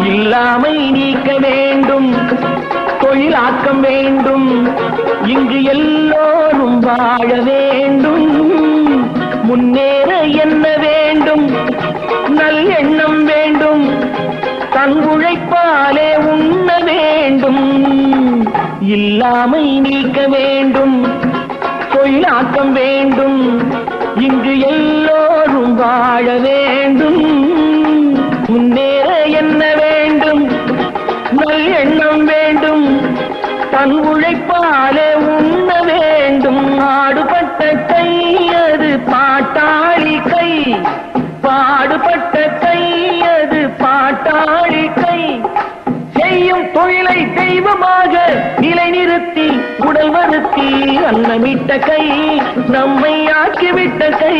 இல்லாமை நீக்க வேண்டும், தொழிலாக்கம் வேண்டும், இங்கு எல்லோரும் வாழ வேண்டும். முன்னேற என்ன வேண்டும், நல் எண்ணம் வேண்டும், தன் உழைப்பாலே உண்ண வேண்டும். இல்லாமை நீக்க வேண்டும், தொழிலாக்கம் வேண்டும், இங்கு எல்லோரும் வாழ வேண்டும். முன்னேற என்ன வேண்டும், நல் எண்ணம் வேண்டும், தன் உழைப்பாலே உண்ண வேண்டும். ஆடுபட்ட கை அது பாட்டாளி கை, பாடுபட்ட கை அது பாட்டாளி கை. செய்யும் தொழிலை தெய்வமாக நிலைநிறுத்தி உடல் வருத்தி அன்னமிட்ட கை நம்மை ஆக்கிவிட்ட கை.